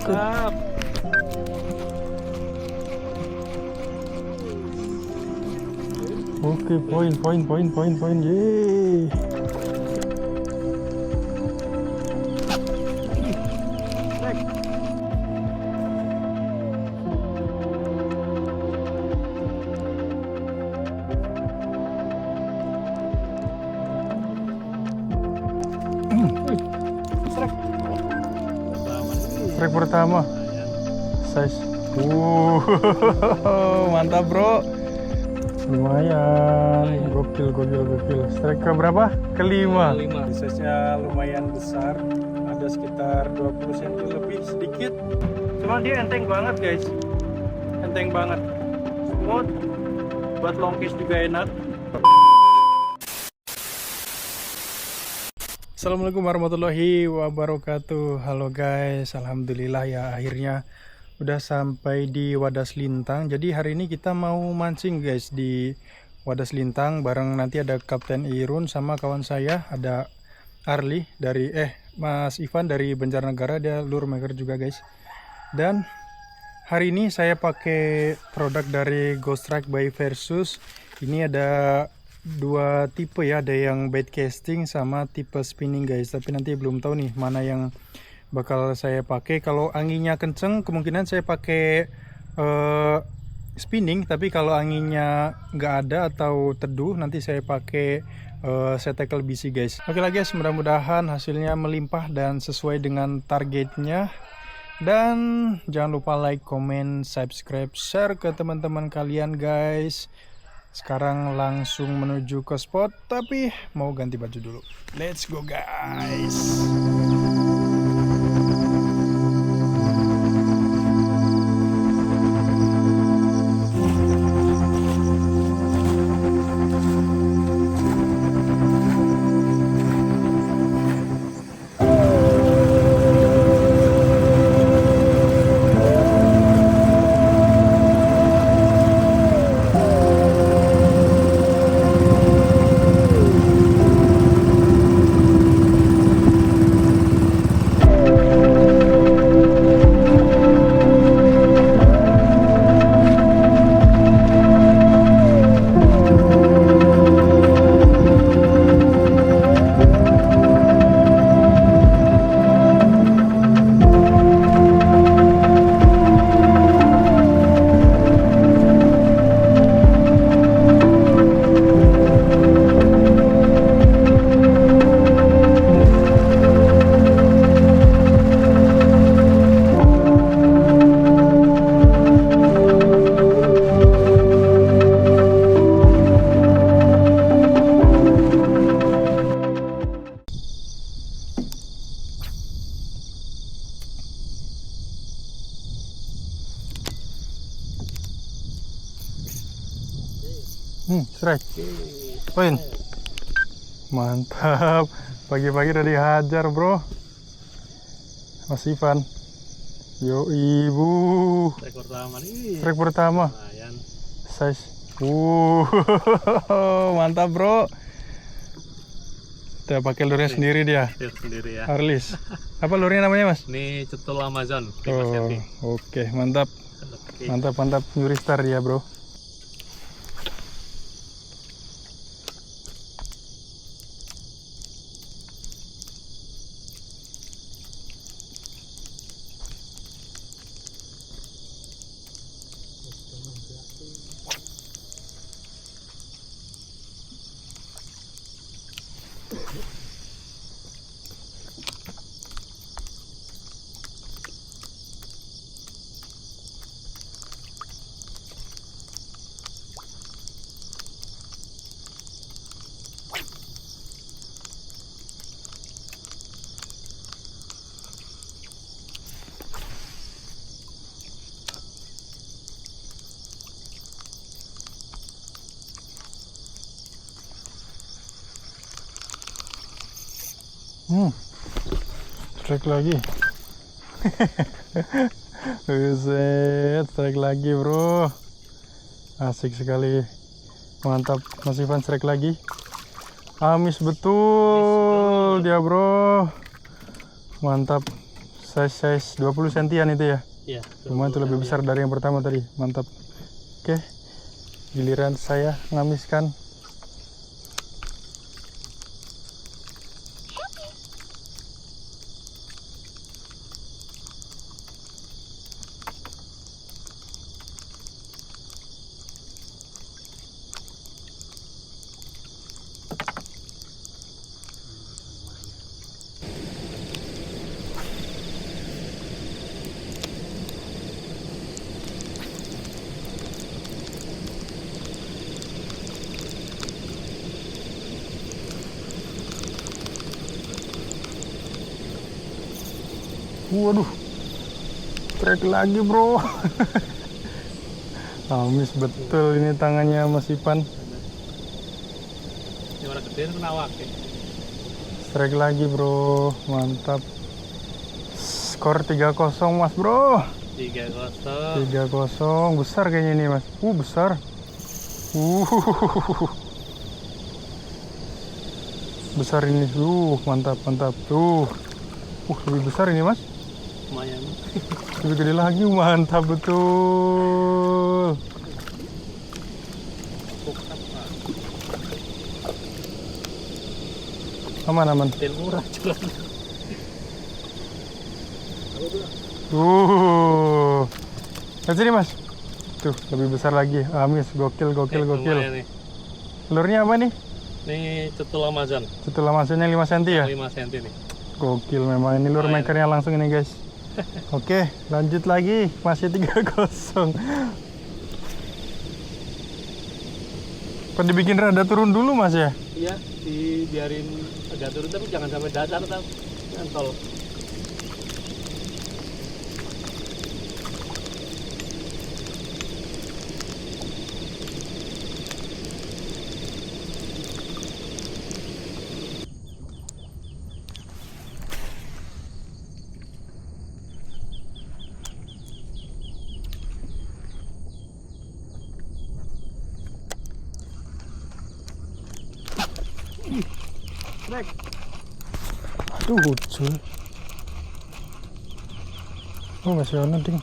Mantap. Oke, poin. Yeay. Strike pertama. Size. Mantap, bro. Lumayan. Gokil. Strike ke berapa? Kelima. Size-nya lumayan besar. Ada sekitar 20 cm lebih sedikit. Cuman dia enteng banget, guys. Enteng banget. Smooth. Buat longfish juga enak. Assalamualaikum warahmatullahi wabarakatuh. Halo guys, alhamdulillah ya akhirnya udah sampai di Wadas Lintang. Jadi hari ini kita mau mancing guys di Wadas Lintang bareng nanti ada Kapten Irun sama kawan saya ada Arli dari Mas Ivan dari Banjarnegara, dia lure maker juga guys. Dan hari ini saya pakai produk dari Ghost Strike by Versus. Ini ada dua tipe ya, ada yang bait casting sama tipe spinning guys, tapi nanti belum tahu nih mana yang bakal saya pakai. Kalau anginnya kenceng kemungkinan saya pakai spinning, tapi kalau anginnya nggak ada atau teduh nanti saya pakai Setekel BC guys. Oke lah guys, mudah-mudahan hasilnya melimpah dan sesuai dengan targetnya. Dan jangan lupa like, comment, subscribe, share ke teman-teman kalian guys. Sekarang langsung menuju ke spot, tapi mau ganti baju dulu. Let's go guys. Strike. Poin. Mantap. Pagi-pagi udah dihajar, bro. Mas Ivan. Yo, ibu. Strike pertama nih. Strike pertama. Lumayan. Size. Mantap, bro. Udah pakai lure sendiri dia. Sendiri ya. Arlis. Apa lure namanya, Mas? Ini cetul Amazon 5 Oh, cm. oke, mantap. Oke. Mantap nyuri star dia, bro. Strike lagi. Buset, strike lagi, bro. Asik sekali. Mantap, Mas Ivan strike lagi. Amis betul dia, bro. Mantap. size 20 sentian itu ya. Iya. Lumayan tuh, lebih besar dari yang pertama tadi. Mantap. Oke, giliran saya ngamiskan. Waduh, trek lagi bro. Amis betul ini tangannya Mas Ipan. Ini warna gede itu nawak ya. Strike lagi bro, mantap. Skor 3-0 Mas bro. 3-0. 3-0, besar kayaknya ini Mas. Besar. Besar ini. Mantap, mantap. Lebih besar ini Mas. Lumayan. Lebih gede lagi, mantap betul. Aman. Tel murah juga. Lihat sini Mas. Tuh, lebih besar lagi. Amis, gokil. Lumayan nih. Lurnya apa nih? Ini cetul Amazon. Cetul Amazonnya 5 cm ya? 5 cm nih. Gokil memang, ini lure makernya langsung ini guys. Oke, lanjut lagi. Masih 3-0. Apa dibikin rada turun dulu Mas ya? Iya, dibiarin agak turun tapi jangan sampai dasar tapi nyantol. Strike. Aduh, cuy. Masih ada ding.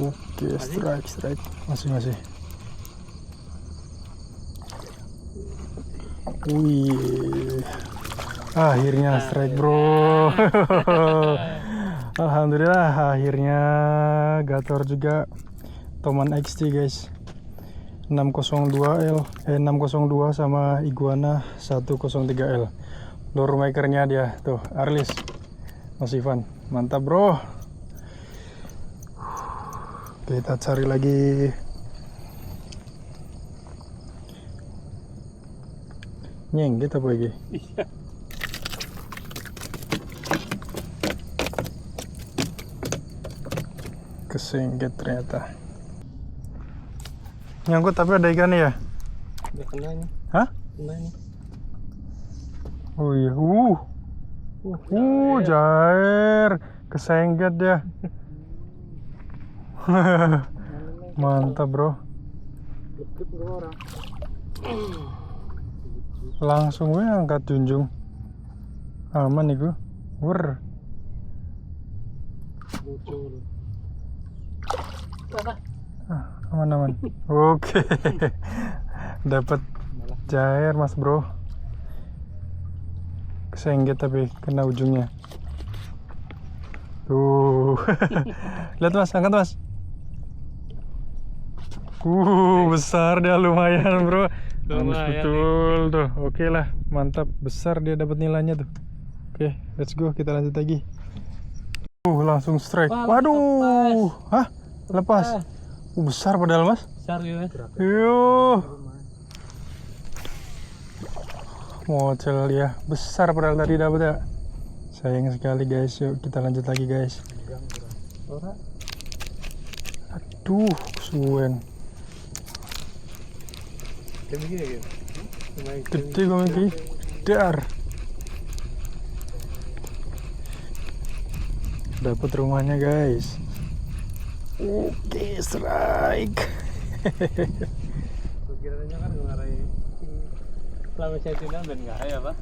Oke, strike. Masih. Wih. Akhirnya strike, bro. Alhamdulillah, akhirnya gator juga. Toman XT, guys. 602 sama Iguana 103L. Lure makernya dia tuh, Arlis. Mas Ivan, mantap bro. Kita cari lagi. Nyengget apa lagi? Iya. Kesengget ternyata. Nyangkut tapi ada ikan ya? Udah kena ini. Hah? Kena ini. Oh iya. Jair. Kesengget dia. Mantap bro. Langsung gue angkat junjung. Aman nih gue. Aman. Oke. Dapat jair mas bro. Kesengget tapi kena ujungnya. Tuh. Lihat mas, angkat mas. Besar dia, lumayan bro. Betul tuh. Oke lah, mantap, besar dia dapat nilainya tuh. Oke, let's go, kita lanjut lagi. Langsung strike. Waduh. Hah? Lepas. Besar padahal mas. Besar ya. Yuh. Mocel ya. Besar padahal tadi dapat ya. Sayang sekali guys. Yuk kita lanjut lagi guys. Aduh, kesuwen. Gede kok ini. Dar. Dapat rumahnya guys. Oke, strike. Kiranya kan ngarahin selama saya tinggal dan nggak ya pak.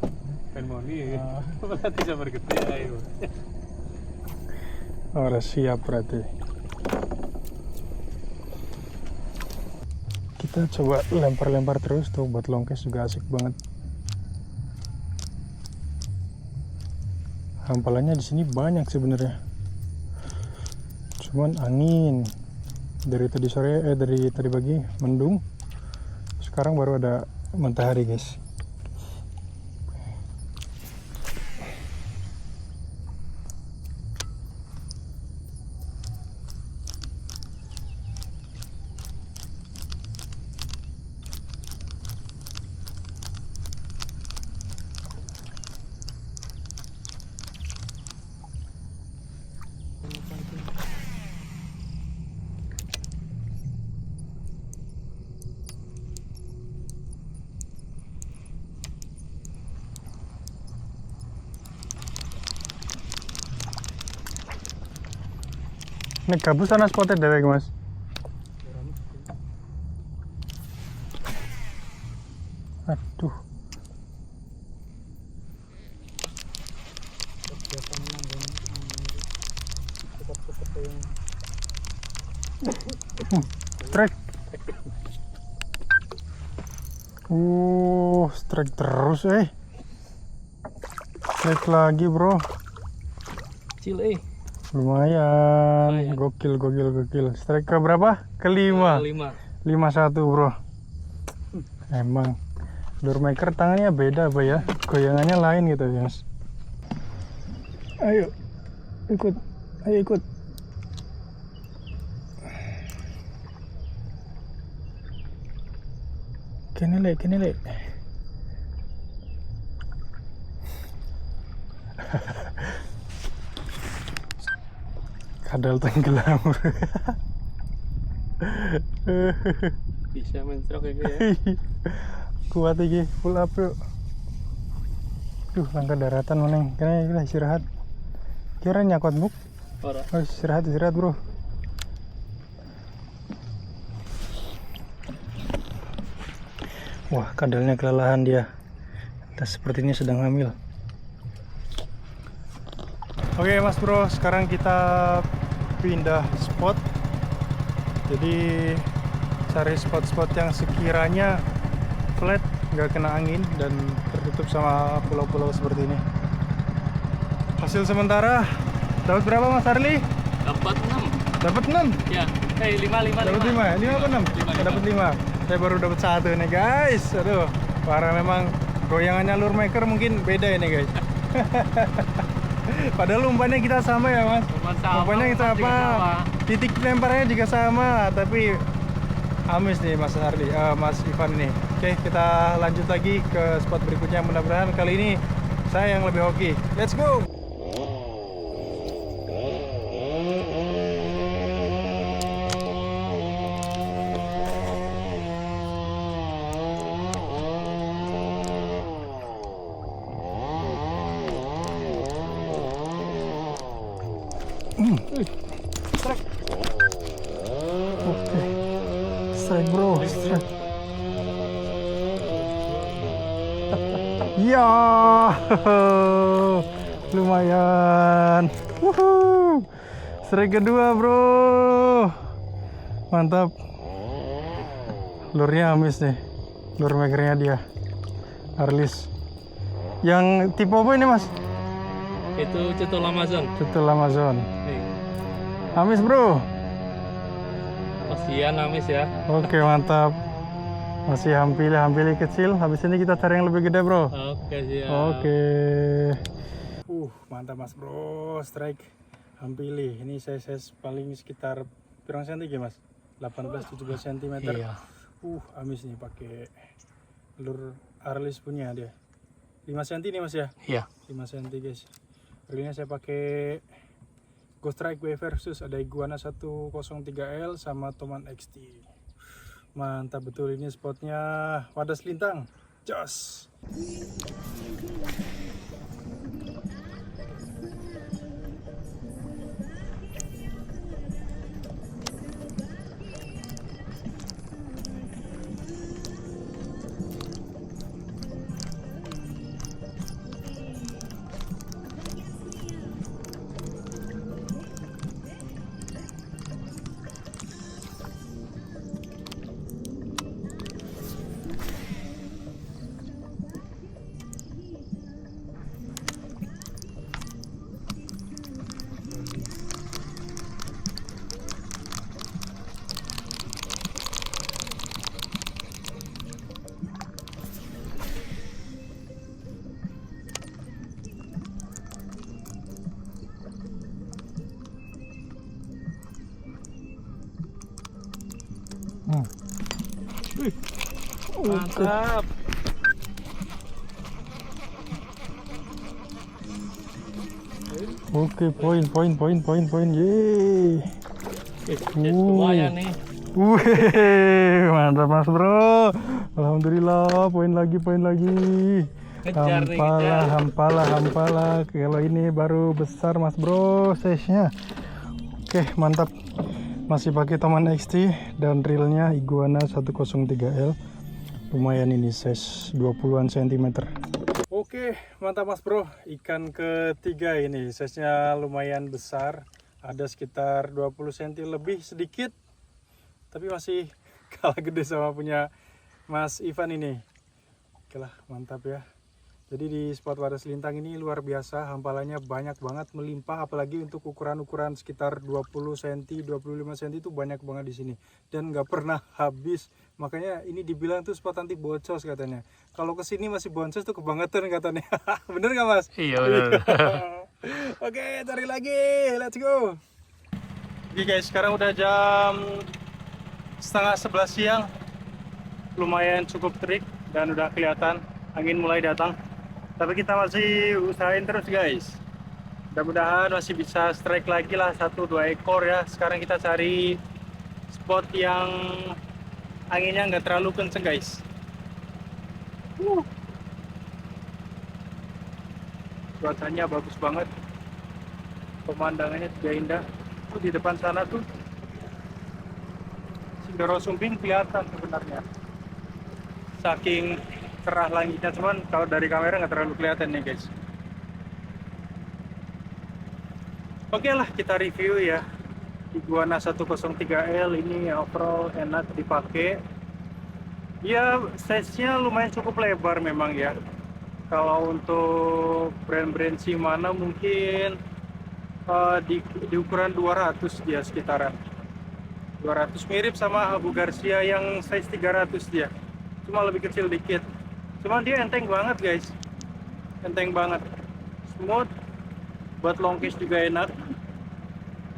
Kan mau nih. Berarti bisa bergede ayo. Udah siap berarti. Kita coba lempar-lempar terus tuh, buat longkes juga asik banget. Hampalannya di sini banyak sebenarnya. Cuman angin dari tadi sore, dari tadi pagi mendung. Sekarang baru ada matahari, guys. Ini gabus sana spotnya dewek, Mas. Aduh. Strike. Strike terus, Strike lagi, bro. Kecil, Lumayan. Gokil. Strike ke berapa? Kelima. 5-1, bro. Emang lure maker tangannya beda, Pak ya. Goyangannya lain gitu, Mas. Ayo ikut. Kenele. Kadal tenggelam. Bisa main stroke ya. Kuat lagi, full up yuk. Langkah daratan mana? Kena istirahat. Kira nyakot buk. Oh, istirahat bro. Wah, kadalnya kelelahan dia. Sepertinya sedang hamil. Oke mas bro, sekarang kita pindah spot. Jadi cari spot-spot yang sekiranya flat, nggak kena angin dan tertutup sama pulau-pulau seperti ini. Hasil sementara dapat berapa Mas Arli? Dapat 6. Dapat 6? Ya. 5. Dapat 5. 5 apa 6? Dapat 5. Saya baru dapat 1 nih guys. Aduh, parah memang goyangannya lure maker mungkin beda ini guys. Padahal umpannya kita sama ya mas. Umpannya kita apa? Titik lemparnya juga sama, tapi amis nih Mas Arli, Mas Ivan ini. Oke, kita lanjut lagi ke spot berikutnya. Mudah-mudahan kali ini saya yang lebih hoki. Let's go. Strike. Oke. Strike bro, strike. Ya, lumayan. Wuhu. Strike kedua bro. Mantap. Lurnya amis nih. Lure makernya dia. Arlis. Yang tipe apa ini mas? Itu cetul Amazon. Cetul Amazon. Amis bro. Kasihan amis ya. Oke mantap. Masih hampili kecil. Habis ini kita cari yang lebih gede bro. Oke siap. Oke. Mantap mas bro. Strike hampili. Ini size paling sekitar berapa senti mas? 18-17 cm. Iya. Amis nih pakai lure Arlis punya dia. 5 cm nih mas ya? Iya. 5 cm guys. Kali ini saya pakai Ghost Strike W versus ada Iguana 103L sama Toman XT. Mantap betul, ini spotnya Wadas Lintang. Jos. Mantap. Oke, poin. Yeay. Lumayan nih. Wih, mantap Mas Bro. Alhamdulillah, poin lagi. Ngejar nih, ngejar. Hampala. Kalau ini baru besar Mas Bro size-nya. Oke, mantap. Masih pakai Toman XT dan reelnya Iguana 103L. Lumayan ini size 20-an cm. Oke, mantap Mas Bro. Ikan ketiga ini size-nya lumayan besar. Ada sekitar 20 cm lebih sedikit. Tapi masih kalah gede sama punya Mas Ivan ini. Oke lah, mantap ya. Jadi di spot Wadas Lintang ini luar biasa, hampalannya banyak banget, melimpah, apalagi untuk ukuran-ukuran sekitar 20 cm, 25 cm itu banyak banget di sini dan nggak pernah habis. Makanya ini dibilang tuh spot anti boncos katanya. Kalau kesini masih boncos tuh kebangetan katanya. Bener nggak Mas? Iya benar. Oke, cari lagi, let's go. Oke guys, sekarang udah jam setengah 11 siang. Lumayan cukup terik dan udah kelihatan angin mulai datang. Tapi kita masih usahain terus guys. Mudah-mudahan masih bisa strike lagi lah 1-2 ekor ya. Sekarang kita cari spot yang anginnya nggak terlalu kenceng guys. Cuacanya bagus banget. Pemandangannya juga indah. Tuh di depan sana tuh Sindoro Sumbing kelihatan sebenarnya. Saking cerah langitnya, cuman kalau dari kamera nggak terlalu kelihatan nih guys. Oke lah, kita review ya. Iguana 103L ini overall enak dipakai. Ya, size-nya lumayan cukup lebar memang ya. Kalau untuk brand-brand Shimano mungkin di ukuran 200 dia sekitaran. 200 mirip sama Abu Garcia yang size 300 dia. Cuma lebih kecil dikit. Cuman dia enteng banget guys, enteng banget, smooth, buat long cast juga enak.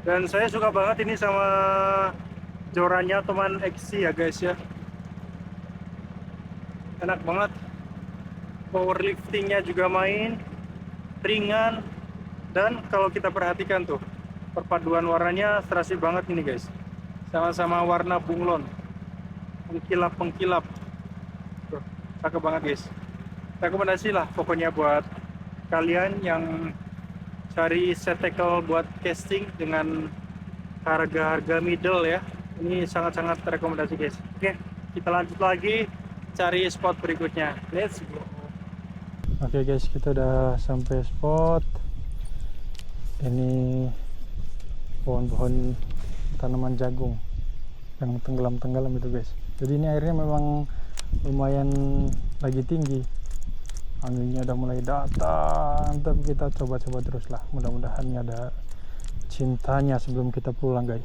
Dan saya suka banget ini sama jorannya Toman XC ya guys ya, enak banget. Powerliftingnya juga main, ringan, dan kalau kita perhatikan tuh perpaduan warnanya serasi banget ini guys, sama-sama warna bunglon, pengkilap. Cakep banget guys. Rekomendasi lah pokoknya buat kalian yang cari set tackle buat casting dengan harga-harga middle ya. Ini sangat-sangat rekomendasi guys. Oke, kita lanjut lagi cari spot berikutnya. Let's go. Oke guys, kita udah sampai spot. Ini pohon-pohon tanaman jagung yang tenggelam itu guys. Jadi ini airnya memang lumayan lagi tinggi, anginnya udah mulai datang, tapi kita coba terus lah, mudah-mudahan ada cintanya sebelum kita pulang guys.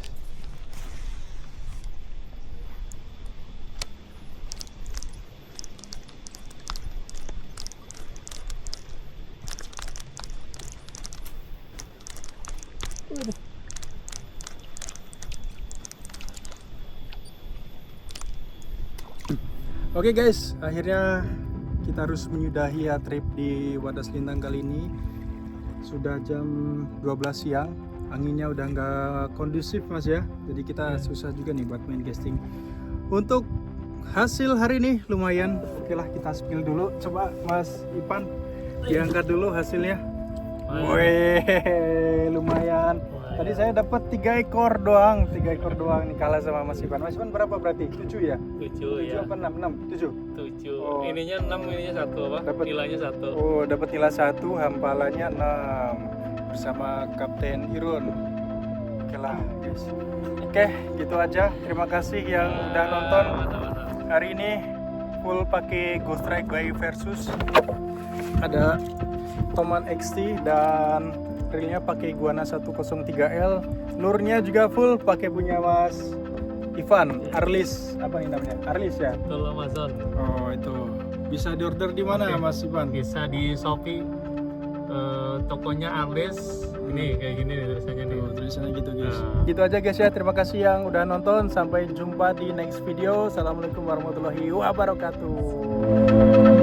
Oke guys, akhirnya kita harus menyudahi ya trip di Wadas Lintang kali ini. Sudah jam 12 siang, anginnya udah nggak kondusif mas ya. Jadi kita susah juga nih buat main casting. Untuk hasil hari ini lumayan. Oke lah, kita spill dulu. Coba Mas Ipan diangkat dulu hasilnya. Wih, lumayan. Tadi saya dapat 3 ekor doang nih, kalah sama Mas Ivan. Mas Ivan berapa berarti? 7 ya? 7 ya. 7 apa 6? 7? 7. Oh. Ininya 6, ininya 1 apa? Nilainya 1. Oh, dapat nilai 1, hampalannya 6 bersama Kapten Irun. Oke lah, guys. Oke, gitu aja. Terima kasih yang udah nonton. Hari ini full pakai Ghost Strike by Versus. Ada Toman XT dan reelnya pakai Iguana 103L. Lure-nya juga full pakai punya Mas Ivan, Arlis, apa ini namanya? Arlis ya? Betul Amazon. Oh, itu. Bisa diorder di mana Mas Ivan? Bisa di Shopee, tokonya Ardes ini kayak gini nih tulisannya nih. Tulisannya gitu guys. Nah. Gitu aja guys ya. Terima kasih yang udah nonton. Sampai jumpa di next video. Assalamualaikum warahmatullahi wabarakatuh.